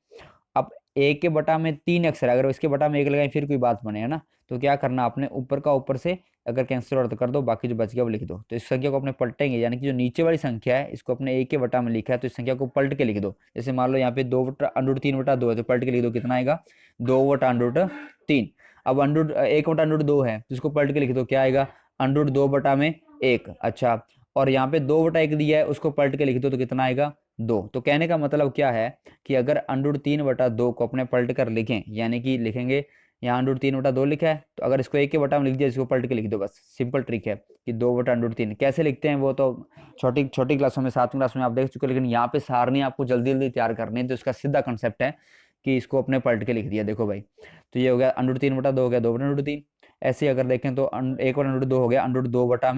Speaker 1: अब 1 के बटा में 3 अक्षर, अगर इसके बटा में 1 लगाए फिर कोई बात बने, है ना। तो क्या करना आपने, ऊपर का ऊपर से अगर कैंसिल और तो कर दो, बाकी जो बच गया वो लिख दो। तो इस संख्या को अपने पलटेंगे, यानी कि जो नीचे वाली संख्या है इसको अपने 1 के बटा में लिखा है, तो इस संख्या को पलट के लिख दो। जैसे मान लो यहाँ पे 2/√3/2 है, तो पलट के लिख दो, कितना आएगा 2/√3। अब अंडर 1/√2 है तो इसको पलट के लिख दो, क्या आएगा अंडर 2/1। अच्छा, और यहाँ पे 2/1 दिया है उसको पलट के लिख दो, तो कितना आएगा 2। तो कहने का मतलब क्या है कि अगर अंडर 3/2 को अपने पलट कर लिखें, यानी कि लिखेंगे यहाँ अंडर 3/2 लिखा है, तो अगर इसको 1 के बटा में लिख दिया, इसको पलट के लिख दो, बस सिंपल ट्रिक है कि 2/√3 कैसे लिखते हैं वो तो छोटी छोटी क्लासों में, 7वीं क्लास में आप देख चुके, लेकिन यहाँ पे सारणी आपको जल्दी जल्दी तैयार करनी है, तो इसका सीधा कंसेप्ट है कि इसको अपने पलट के लिख दिया। देखो भाई, तो ये हो गया अंडर 3/2 हो गया 2/√3। ऐसे अगर देखें तो 1/2 हो गया अंडर 2 बटा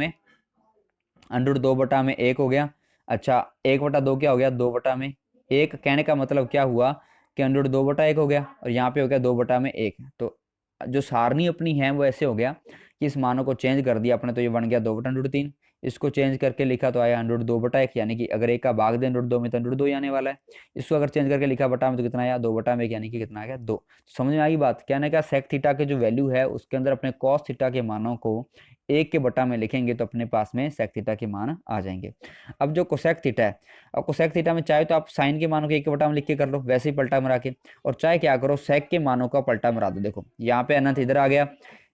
Speaker 1: में 1 हो गया। अच्छा 1/2 क्या हो गया 2/1। कहने का मतलब क्या हुआ कि अंडर 2/1 हो गया, और यहाँ पे हो गया 2/1। तो जो सारणी अपनी है वो ऐसे हो गया कि इस मानों को चेंज कर दिया अपने, तो ये बन गया 2/√3। इसको चेंज करके लिखा तो आया अंडर 2/1, यानी कि अगर 1 का भाग दे अंडर 2 में तो अंडर 2 ही आने वाला है। इसको अगर चेंज करके लिखा बटा में तो कितना आया 2/1, यानी कि कितना आ गया 2। समझ में आई बात, कहने का सेक थीटा के जो वैल्यू है उसके अंदर अपने कॉस थीटा के मानों को 1 के बटा में लिखेंगे तो अपने पास में सेक थीटा के मान आ जाएंगे। अब जो कोसेक थीटा है, अब कोसेक थीटा में चाहे तो आप साइन के मानों को 1 के बटा में लिख के कर लो, वैसे ही पलटा मरा के, और चाहे क्या करो सेक के मानों का पलटा मरा दो। देखो यहाँ पे अनंत इधर आ गया,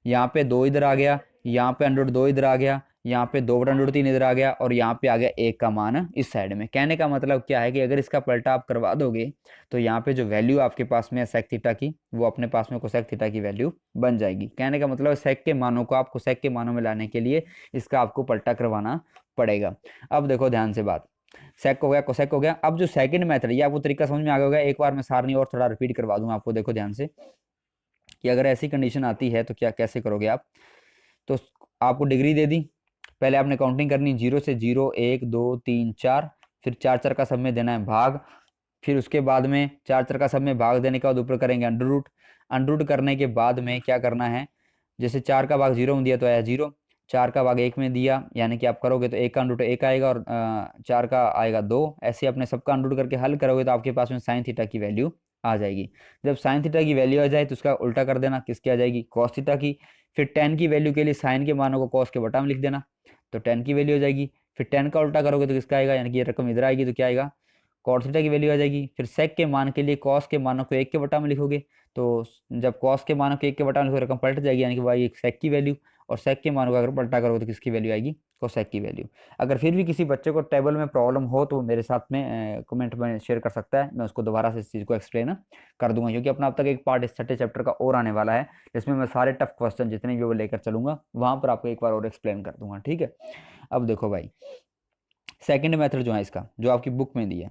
Speaker 1: यहाँ पे 2 इधर आ गया, यहाँ पे अंडर 2 इधर आ गया, यहाँ पे 2/√3 इधर आ गया और यहाँ पे आ गया 1 का मान इस साइड में। कहने का मतलब क्या है कि अगर इसका पलटा आप करवा दोगे तो यहाँ पे जो वैल्यू आपके पास में है सेक थीटा की, वो अपने पास में कोसेक थीटा की वैल्यू बन जाएगी। कहने का मतलब सेक के मानों को आप कोसेक के मानों में लाने के लिए इसका आपको पलटा करवाना पड़ेगा। अब देखो ध्यान से बात, सेक हो गया, कोसेक हो गया। अब जो सेकंड मेथड, ये आपको तरीका समझ में आ गया होगा। एक बार मैं सारनी और थोड़ा रिपीट करवा दूंगा आपको, देखो ध्यान से कि अगर ऐसी कंडीशन आती है तो क्या कैसे करोगे आप। तो आपको डिग्री दे दी, पहले आपने काउंटिंग करनी 0 से 0 1 2 3 4, फिर 4 4 का सब में देना है भाग, फिर उसके बाद में 4 4 का सब में भाग देने के बाद ऊपर करेंगे अंडर रूट। अंडर रूट करने के बाद में क्या करना है, जैसे 4 का भाग 0 में दिया तो आया 0, 4 का भाग 1 में दिया यानी कि आप करोगे तो 1 का अंडर रूट 1 आएगा और 4 का आएगा 2। ऐसे अपने सबका अंडर रूट करके हल करोगे तो आपके पास में साइन थीटा की वैल्यू आ जाएगी। जब साइन थीटा की वैल्यू आ जाए तो उसका उल्टा कर देना, किसकी आ जाएगी, कॉस थीटा की। फिर टेन की वैल्यू के लिए साइन के मानों को कॉस के बटा में लिख देना, तो टेन की वैल्यू हो जाएगी। फिर टेन का उल्टा करोगे तो किसका आएगा, यानी कि ये रकम इधर आएगी तो क्या आएगा, कॉट थीटा की वैल्यू आ जाएगी। फिर सेक के मान के लिए कॉस के मानों को 1 के बटा में लिखोगे, तो जब कॉस के मानों को 1 के बटा में लिखोगे रकम पलट जाएगी, यानी कि भाई एक सेक की वैल्यू। और सेक के मानों को अगर पलटा करोगे तो किसकी वैल्यू आएगी, कोसेक की वैल्यू। अगर फिर भी किसी बच्चे को टेबल में प्रॉब्लम हो तो वो मेरे साथ में कमेंट में शेयर कर सकता है, मैं उसको दोबारा से इस चीज़ को एक्सप्लेन कर दूंगा। क्योंकि अपना अब तक एक पार्ट इस छठे चैप्टर का और आने वाला है, जिसमें मैं सारे टफ क्वेश्चन जितने भी वो लेकर चलूंगा, वहां पर आपको एक बार और एक्सप्लेन कर दूंगा, ठीक है। अब देखो भाई, सेकंड मेथड जो है इसका, जो आपकी बुक में दी है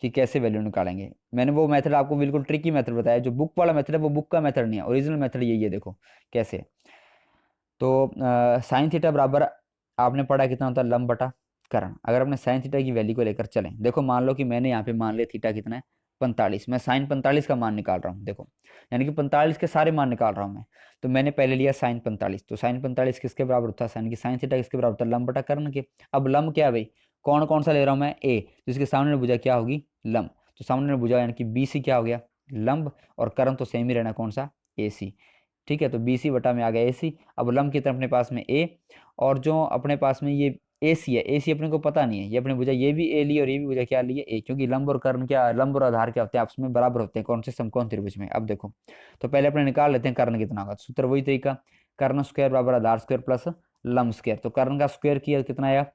Speaker 1: कि कैसे वैल्यू निकालेंगे, मैंने वो मेथड आपको बिल्कुल ट्रिकी मेथड बताया। जो बुक वाला मेथड है वो बुक का मेथड नहीं है, ओरिजिनल मेथड यही है। देखो कैसे, तो साइन थीटा बराबर आपने पढ़ा कितना होता है, लंब बटा कर्ण। अगर अपने साइन थीटा की वैल्यू को लेकर चलें, देखो मान लो कि मैंने यहाँ पे मान लिया थीटा कितना है 45, मैं साइन 45 का मान निकाल रहा हूँ। देखो यानी कि 45 के सारे मान निकाल रहा हूँ मैं। तो मैंने पहले लिया साइन 45, तो साइन 45 किसके बराबर होता है, साइन की साइन थीटा किसके बराबर होता है, लंब बटा कर्ण के। अब लंब क्या है भाई, कौन कौन सा ले रहा हूँ मैं, ए, जिसके सामने भुजा क्या होगी, लंब। तो सामने भुजा यानी कि बी सी क्या हो गया, लंब, और कर्ण तो सेम ही रहना, कौन सा, ए सी। ठीक है, तो बी सी बटा में आ गया ए सी। अब लंब की तरफ अपने पास में ए, और जो अपने पास में ये ए सी है, ए सी अपने को पता नहीं है, ये अपने भुजा ये भी ए ली और ये भी भुजा क्या ली है, ए। क्योंकि लंब और कर्ण क्या, लंब और आधार क्या होते हैं, आपस में बराबर होते हैं, कौन से, समकोण त्रिभुज में। अब देखो, तो पहले अपने निकाल लेते हैं कर्ण कितना होगा, सूत्र वही तरीका, कर्ण स्क्वायर बराबर आधार स्क्वायर प्लस लंब स्क्वायर। तो कर्ण का स्क्वायर किया कितना आया,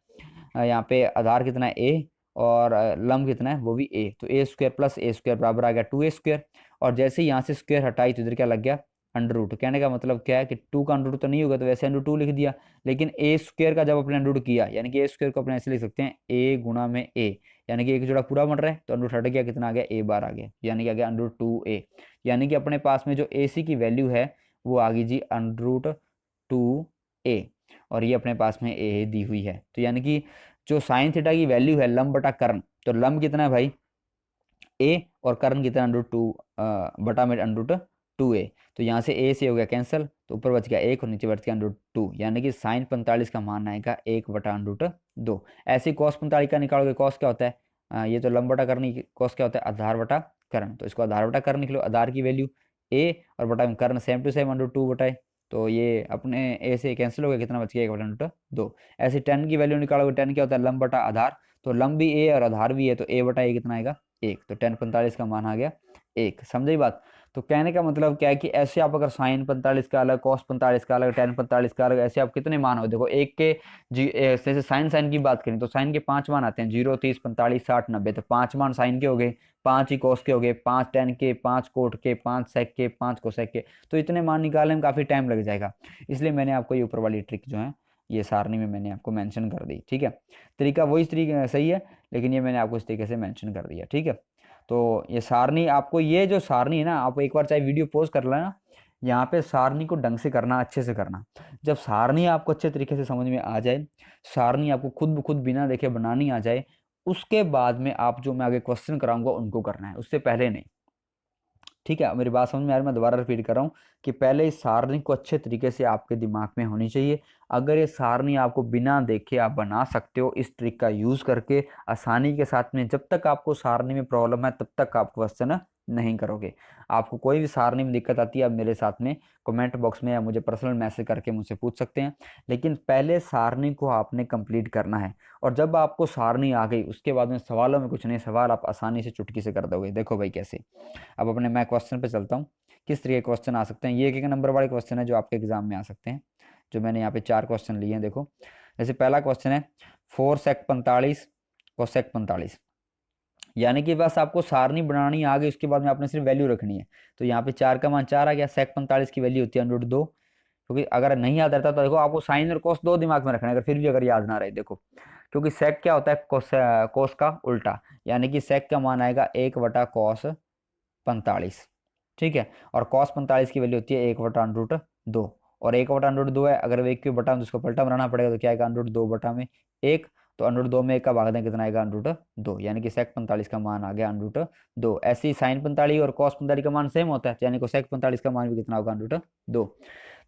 Speaker 1: यहाँ पे आधार कितना है ए, और लंब कितना है वो भी ए, तो ए स्क्वायर प्लस ए स्क्वायर बराबर आ गया 2a स्क्वायर। और जैसे ही यहाँ से स्क्वायर हटाई तो इधर क्या लग गया, अंडर रूट। कहने का मतलब क्या है कि 2 का अंडर रूट तो नहीं होगा, तो वैसे अंडर 2 लिख दिया। लेकिन ए स्क्वायर का जब अपने अंडर रूट किया, यानी कि ए स्क्वायर को अपने ऐसे लिख सकते हैं ए गुणा में ए, यानी कि एक जोड़ा पूरा बन रहा है, तो अंडर रूट हट गया, कितना आ गया, ए बार आ गया, यानी कि आ गया अंडर रूट 2a। यानी कि अपने पास में जो ए सी की वैल्यू है वो आ गई जी अंडर रूट 2a, और ये अपने पास में ए दी हुई है। तो यानी कि जो साइन थीटा की वैल्यू है लंब बटा कर्ण, तो लंब कितना है भाई ए, और कर्ण कितना अंडर 2 बटा में अंडर 2a। तो यहाँ से ए से हो गया कैंसिल, तो ऊपर बच गया 1 और नीचे बच गया अंडर 2, यानी कि साइन 45 का मान आएगा 1 बटा अंडर 2। ऐसे ही कॉस 45 का निकालोगे, कॉस क्या होता है, ये तो लंब बटा कर्ण, कॉस क्या होता है, आधार बटा कर्ण। तो इसको आधार बटा कर्ण निकलो, आधार की वैल्यू ए और बटा में कर्ण सेम टू सेम अंडर 2 बटाए, तो ये अपने ए से कैंसिल हो गया, कितना बच गया, 1 बटा अंडर 2। ऐसे टेन की वैल्यू निकालोगे, टेन क्या होता है, लंब बटा आधार, तो लंब भी ए और आधार भी है, तो ए बटा ए कितना आएगा, 1। तो टेन 45 का मान आ गया 1। समझे बात। तो कहने का मतलब क्या है कि ऐसे आप अगर साइन 45 का अलग, कॉस 45 का अलग, टेन 45 का अलग, ऐसे आप कितने मान हो, देखो एक के जैसे साइन साइन की बात करें तो साइन के 5 मान आते हैं, 0 30 45 60 90। तो 5 मान साइन के हो गए, 5 ही कॉस के हो गए, 5 टेन के, 5 कोट के, 5 सेक के, 5 कोसेक के। तो इतने मान निकालने में काफ़ी टाइम लग जाएगा, इसलिए मैंने आपको ये ऊपर वाली ट्रिक जो है ये सारणी में मैंने आपको मेंशन कर दी, ठीक है। तरीका वही तरीका सही है, लेकिन ये मैंने आपको इस तरीके से मेंशन कर दिया, ठीक है। तो ये सारणी आपको, ये जो सारणी है ना, आप एक बार चाहे वीडियो पॉज कर लेना, यहाँ पे सारणी को ढंग से करना, अच्छे से करना। जब सारणी आपको अच्छे तरीके से समझ में आ जाए, सारणी आपको खुद ब खुद बिना देखे बनानी आ जाए, उसके बाद में आप जो मैं आगे क्वेश्चन कराऊंगा उनको करना है, उससे पहले नहीं, ठीक है। मेरी बात समझ में आ रही है, मैं दोबारा रिपीट कर रहा हूँ कि पहले इस सारणी को अच्छे तरीके से आपके दिमाग में होनी चाहिए। अगर ये सारणी आपको बिना देखे आप बना सकते हो इस ट्रिक का यूज़ करके आसानी के साथ में, जब तक आपको सारणी में प्रॉब्लम है तब तक आप क्वेश्चन नहीं करोगे। आपको कोई भी सारणी में दिक्कत आती है, आप मेरे साथ में कमेंट बॉक्स में या मुझे पर्सनल मैसेज करके मुझसे पूछ सकते हैं, लेकिन पहले सारणी को आपने कंप्लीट करना है। और जब आपको सारणी आ गई उसके बाद में सवालों में कुछ नहीं, सवाल आप आसानी से चुटकी से कर दोगे। देखो भाई कैसे, अब अपने मैं क्वेश्चन पे चलता हूँ, किस तरीके के क्वेश्चन आ सकते हैं। ये एक नंबर वाले क्वेश्चन है जो आपके एग्जाम में आ सकते हैं, जो मैंने यहाँ पे 4 क्वेश्चन लिए हैं। देखो जैसे पहला क्वेश्चन है 4sec45 cosec 45, यानी कि बस आपको सारणी बनानी आ गई, उसके बाद में आपने सिर्फ वैल्यू रखनी है। तो यहाँ पे 4 का मान 4 आ गया, sec 45 की वैल्यू होती है √2। क्योंकि अगर नहीं याद रहता तो देखो आपको साइन और कोस दो दिमाग में रखना है, अगर फिर भी अगर याद ना रहे देखो, क्योंकि सेक क्या होता है, कोस का उल्टा, यानी कि सेक का मान आएगा 1/cos 45, ठीक है। और cos 45 की वैल्यू होती है 1/√2, और 1/√2 है, अगर एक क्यूब बटा तो उसको पलटा बनाना पड़ेगा, तो क्या आएगा √2/1, तो √2 में 1 का भाग दें कितना आएगा √2, यानी कि सेक 45 का मान आ गया √2। ऐसे ही साइन 45 और cos 45 का मान सेम होता है, यानी कि सेक 45 का मान भी कितना होगा √2।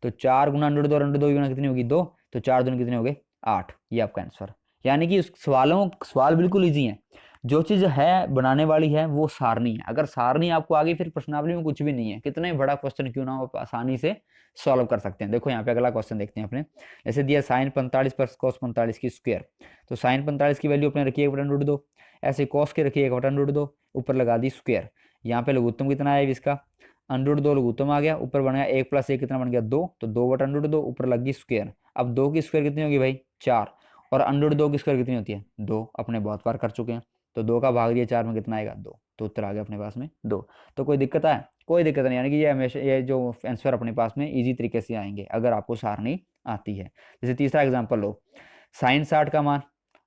Speaker 1: तो 4 गुना √2 गुना कितनी होगी 2, तो 4 दूनी कितने हो गए 8, ये आपका आंसर। यानी कि सवाल बिल्कुल ईजी है, जो चीज है बनाने वाली है वो सारणी है। अगर सारणी आपको आ गई फिर प्रश्नावली में कुछ भी नहीं है, कितना ही बड़ा क्वेश्चन क्यों ना हो आप आसानी से सॉल्व कर सकते हैं। देखो यहाँ पे अगला क्वेश्चन देखते हैं अपने, जैसे दिया साइन 45 पर cos 45 की स्क्वायर, तो साइन 45 की वैल्यू अपने रखी है 1/√2, ऐसे cos के रखिए 1/√2, ऊपर लगा दी स्क्वायर। यहाँ पे लघुत्तम कितना है इसका √2, लघुत्तम आ गया, ऊपर बन गया 1 + 1 कितना बन गया 2, तो 2/√2, ऊपर लग गई स्क्वायर। अब 2 की स्क्वायर कितनी होगी भाई 4, और √2 की स्क्वायर कितनी होती है 2, अपने बहुत बार कर चुके हैं। तो 2 का भाग दिया 4 में कितना आएगा 2, तो उत्तर आ गया अपने पास में 2। तो कोई दिक्कत है, कोई दिक्कत नहीं, यानी कि ये हमेशा ये जो आंसर अपने पास में इजी तरीके से आएंगे अगर आपको सारणी आती है। जैसे तीसरा एग्जाम्पल लो, साइन 60 का मान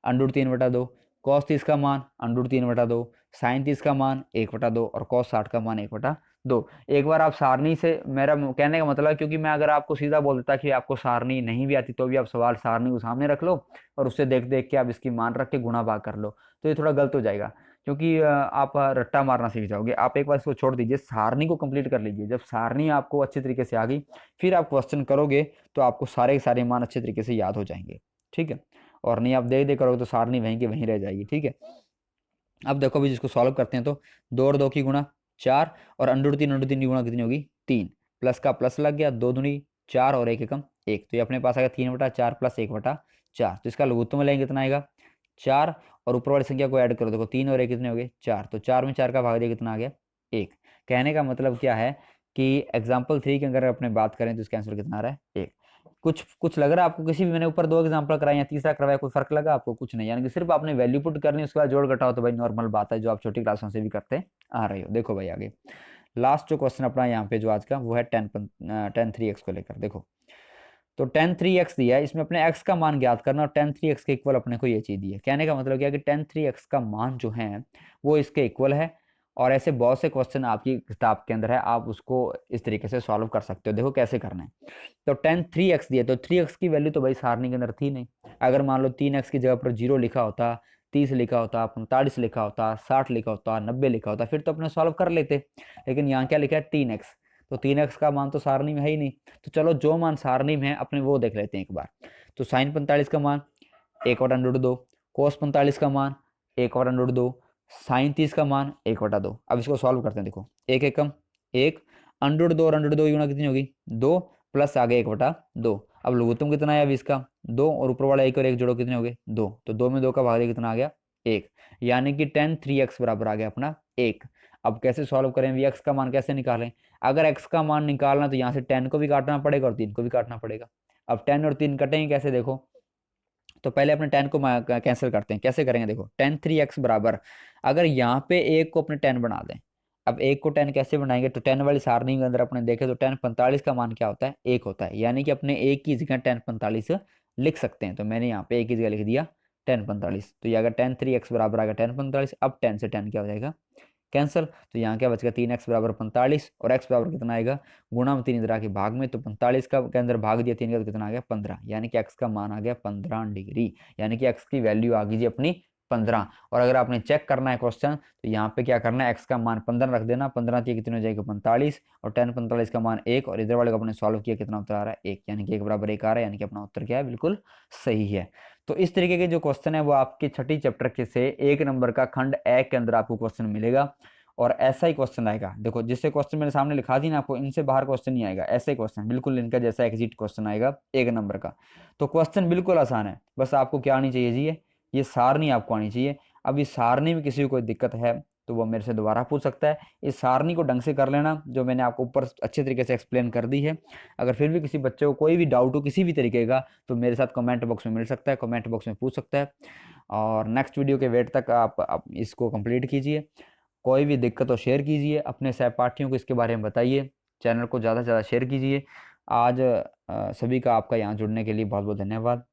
Speaker 1: √3/2, कॉस 30 का मान √3/2, साइन 30 का मान 1/2 और कॉस 60 का मान 1/2। एक बार आप सारणी से, मेरा कहने का मतलब है, क्योंकि मैं अगर आपको सीधा बोल देता कि आपको सारणी नहीं भी आती तो भी आप सवाल सारणी को सामने रख लो और उससे देख देख के आप इसकी मान रख के गुणा भाग कर लो, तो ये थोड़ा गलत हो जाएगा, क्योंकि आप रट्टा मारना सीख जाओगे। आप एक बार इसको छोड़ दीजिए, सारणी को कंप्लीट कर लीजिए। जब सारणी आपको अच्छे तरीके से आ गई फिर आप क्वेश्चन करोगे तो आपको सारे के सारे मान अच्छे तरीके से याद हो जाएंगे, ठीक है। और नहीं आप देख देख करोगे तो सारणी वहीं की वहीं रह जाएगी, ठीक है। अब देखो अभी जिसको सॉल्व करते हैं, तो 2 और 2 की गुणा 4, और √3 की गुणा कितनी होगी 3, प्लस का प्लस लग गया, 2 दूनी 4 और 1 एकम 1, तो ये अपने पास आएगा 3/4 + 1/4। तो इसका लघुत्तम लेंगे कितना आएगा 4, और ऊपर वाली संख्या को ऐड करो, देखो 3 और 1 कितने हो गए 4, तो 4 में 4 का भाग दिया कितना आ गया 1। कहने का मतलब क्या है कि एग्जाम्पल 3 की अगर अपने बात करें तो इसका आंसर कितना आ रहा है 1। कुछ कुछ लग रहा है आपको, किसी भी मैंने ऊपर 2 एग्जांपल कराए या तीसरा करवाया, कोई फर्क लगा आपको? कुछ नहीं, यानी कि सिर्फ आपने वैल्यू पुट करनी, उसके बाद जोड़ घटाओ, तो भाई नॉर्मल बात है जो आप छोटी क्लासों से भी करते आ रहे हो। देखो भाई आगे लास्ट जो क्वेश्चन अपना यहाँ पे जो आज का वो है tan 3x को लेकर। देखो तो tan 3x दिया है, इसमें अपने x का मान ज्ञात करना, और tan 3x के इक्वल अपने को ये चीज दी है। कहने का मतलब क्या है कि tan 3x का मान जो है वो इसके इक्वल है, और ऐसे बहुत से क्वेश्चन आपकी किताब के अंदर है, आप उसको इस तरीके से सॉल्व कर सकते हो। देखो कैसे करना है, तो tan 3x दिया, तो 3x की वैल्यू तो भाई सारणी के अंदर थी नहीं। अगर मान लो 3x की जगह पर 0 लिखा होता, 30 लिखा होता, 45 लिखा होता, 60 लिखा होता, 90 लिखा होता, फिर तो अपने सॉल्व कर लेते। लेकिन यहाँ क्या लिखा है 3x, तो 3x का मान तो सारणी में है ही नहीं। तो चलो जो मान सारणी में है अपने वो देख लेते हैं एक बार। तो साइन 45 का मान 1/√2, कोस 45 का मान 1/√2, साइन 30 का मान 1/2। अब इसको सॉल्व करते हैं। देखो 1 एकम 1, √2 और √2 की गुणा कितनी होगी 2, प्लस आ गया 1/2। अब लघुत्तम कितना है अब इसका 2, और ऊपर वाला 1 और 1 जोड़ो कितने हो गए 2, तो 2 में 2 का भाग दिया कितना आ गया 1, यानी कि tan 3x बराबर आ गया अपना 1। अब कैसे सॉल्व करें, x का मान कैसे निकालें? अगर x का मान निकालना तो यहाँ से 10 को भी काटना पड़ेगा और 3 को भी काटना पड़ेगा। अब 10 और 3 कटेंगे कैसे, देखो तो पहले अपने 10 को कैंसिल करते हैं। कैसे करेंगे, देखो tan 3x बराबर, अगर यहाँ पे 1 को अपने 10 बना दें, अब 1 को 10 कैसे बनाएंगे, तो 10 वाली सारणी के अंदर अपने देखें तो tan 45 का मान क्या होता है 1 होता है, यानी कि अपने 1 की जगह tan 45 लिख सकते हैं। तो मैंने यहाँ पे 1 की जगह लिख दिया tan 45, तो ये अगर tan 3x बराबर आएगा tan 45, अब 10 से 10 क्या हो जाएगा कैंसिल, तो यहाँ क्या बचेगा 3x बराबर 45, और x बराबर कितना आएगा गुणा में 3 इधर आके भाग में, तो 45 का के अंदर भाग दिया 3 का, तो कितना आ गया 15, यानी कि x का मान आ गया 15 डिग्री, यानी कि x की वैल्यू आ गई जी अपनी 15। और अगर आपने चेक करना है क्वेश्चन तो यहाँ पे क्या करना है, x का मान 15 रख देना, 15 कितने हो जाएगा 45, और tan 45 का मान 1, और इधर वाले को अपने सॉल्व किया कितना उत्तर आ रहा है 1, यानी कि 1 बराबर 1 आ रहा है, यानी कि अपना उत्तर क्या है बिल्कुल सही है। तो इस तरीके के जो क्वेश्चन है वो आपके छठी चैप्टर के से 1 नंबर का खंड ए के अंदर आपको क्वेश्चन मिलेगा, और ऐसा ही क्वेश्चन आएगा। देखो जिससे क्वेश्चन मेरे सामने लिखा दी ना आपको, इनसे बाहर क्वेश्चन नहीं आएगा, ऐसे क्वेश्चन बिल्कुल इनका जैसा एग्जिट क्वेश्चन आएगा 1 नंबर का। तो क्वेश्चन बिल्कुल आसान है, बस आपको क्या आनी चाहिए जी, ये सारणी आपको आनी चाहिए। अब इस सारणी में किसी को कोई दिक्कत है तो वो मेरे से दोबारा पूछ सकता है। इस सारणी को ढंग से कर लेना जो मैंने आपको ऊपर अच्छे तरीके से एक्सप्लेन कर दी है। अगर फिर भी किसी बच्चे को कोई भी डाउट हो किसी भी तरीके का, तो मेरे साथ कमेंट बॉक्स में मिल सकता है, कमेंट बॉक्स में पूछ सकता है। और नेक्स्ट वीडियो के वेट तक आप इसको कंप्लीट कीजिए। कोई भी दिक्कत हो शेयर कीजिए, अपने सहपाठियों को इसके बारे में बताइए, चैनल को ज़्यादा से ज़्यादा शेयर कीजिए। आज सभी का आपका यहाँ जुड़ने के लिए बहुत बहुत धन्यवाद।